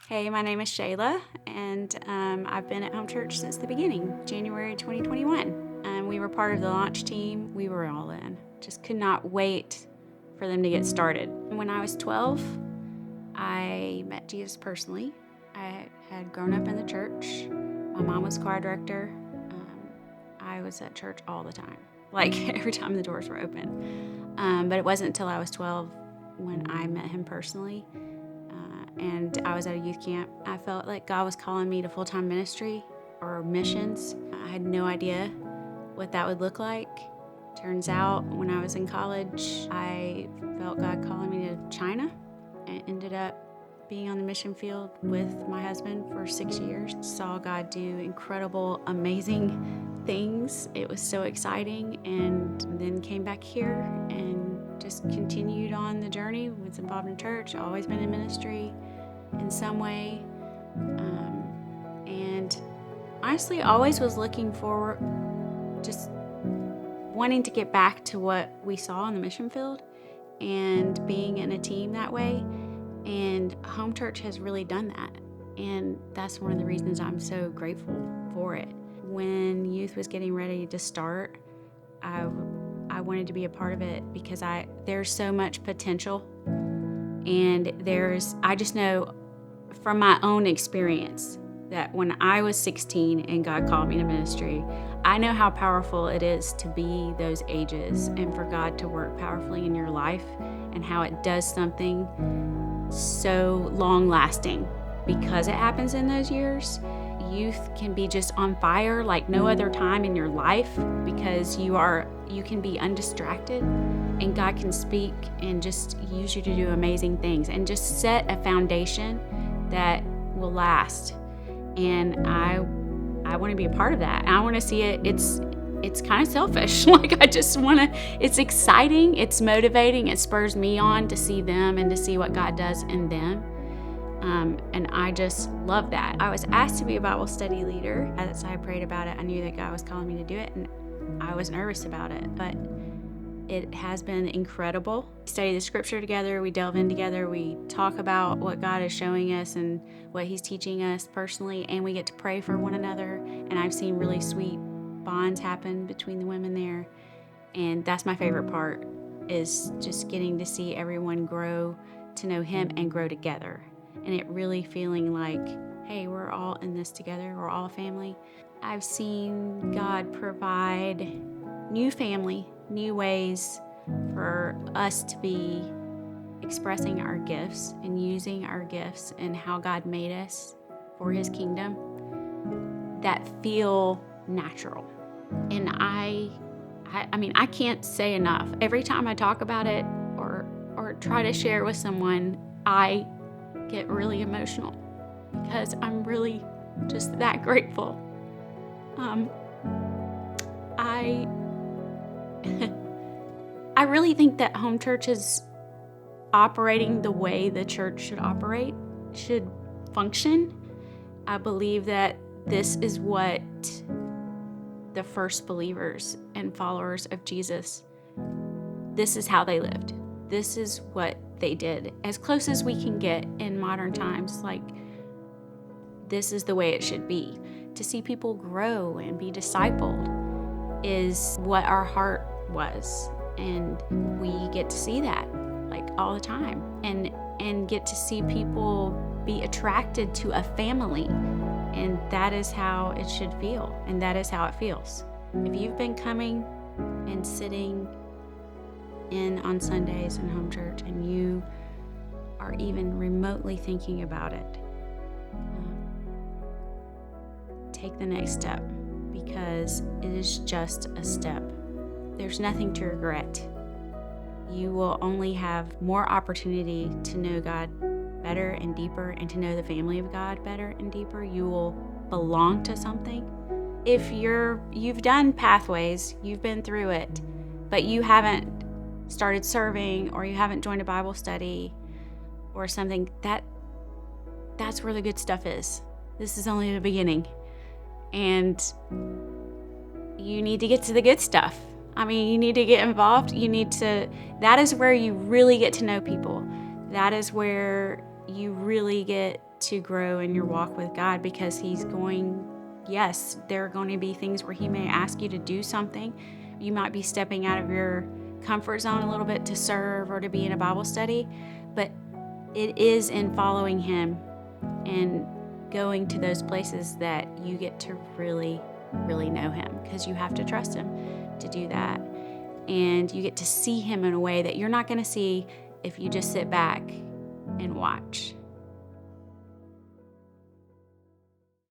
Hey, my name is Shala, and I've been at Home Church since the beginning, January 2021. We were part of the launch team. We were all in. Just could not wait for them to get started. When I was 12, I met Jesus personally. I had grown up in the church. My mom was choir director. I was at church all the time, like every time the doors were open. But it wasn't until I was 12 when I met him personally. And I was at a youth camp. I felt like God was calling me to full-time ministry or missions. I had no idea what that would look like. Turns out when I was in college, I felt God calling me to China and ended up being on the mission field with my husband for 6 years. Saw God do incredible, amazing things. It was so exciting, and then came back here and just continued on the journey. Was involved in church, always been in ministry in some way, and honestly always was looking forward, just wanting to get back to what we saw on the mission field and being in a team that way. And Home Church has really done that, and that's one of the reasons I'm so grateful for it. When youth was getting ready to start, I wanted to be a part of it because there's so much potential, and I just know from my own experience that when I was 16 and God called me to ministry, I know how powerful it is to be those ages and for God to work powerfully in your life, and how it does something so long lasting because it happens in those years. Youth can be just on fire like no other time in your life because you can be undistracted, and God can speak and just use you to do amazing things and just set a foundation that will last. And I want to be a part of that. I want to see it. It's kind of selfish. Like I just want to, it's exciting, it's motivating, it spurs me on to see them and to see what God does in them. And I just love that. I was asked to be a Bible study leader. As I prayed about it, I knew that God was calling me to do it, and I was nervous about it, but it has been incredible. We study the scripture together, we delve in together, we talk about what God is showing us and what He's teaching us personally, and we get to pray for one another. And I've seen really sweet bonds happen between the women there, and that's my favorite part, is just getting to see everyone grow to know Him and grow together. And it really feeling like, hey, we're all in this together, we're all a family. I've seen God provide new family, new ways for us to be expressing our gifts and using our gifts and how God made us for His kingdom that feel natural. And I mean, I can't say enough. Every time I talk about it or try to share with someone, I get really emotional because I'm really just that grateful. I really think that Home Church is operating the way the church should operate, should function. I believe that this is what the first believers and followers of Jesus, this is how they lived. This is what they did. As close as we can get in modern times, like this is the way it should be. To see people grow and be discipled is what our heart was. And we get to see that like all the time, and get to see people be attracted to a family. And that is how it should feel, and that is how it feels. If you've been coming and sitting in on Sundays in Home Church and you are even remotely thinking about it, take the next step, because it is just a step. There's nothing to regret. You will only have more opportunity to know God better and deeper, and to know the family of God better and deeper. You will belong to something. If you've done pathways, you've been through it, but you haven't started serving, or you haven't joined a Bible study or something, that's where the good stuff is. This is only the beginning, and you need to get to the good stuff. I mean, you need to get involved. That is where you really get to know people. That is where you really get to grow in your walk with God, because yes, there are going to be things where he may ask you to do something. You might be stepping out of your comfort zone a little bit to serve or to be in a Bible study, but it is in following him and going to those places that you get to really, really know him, because you have to trust him to do that. And you get to see him in a way that you're not going to see if you just sit back and watch.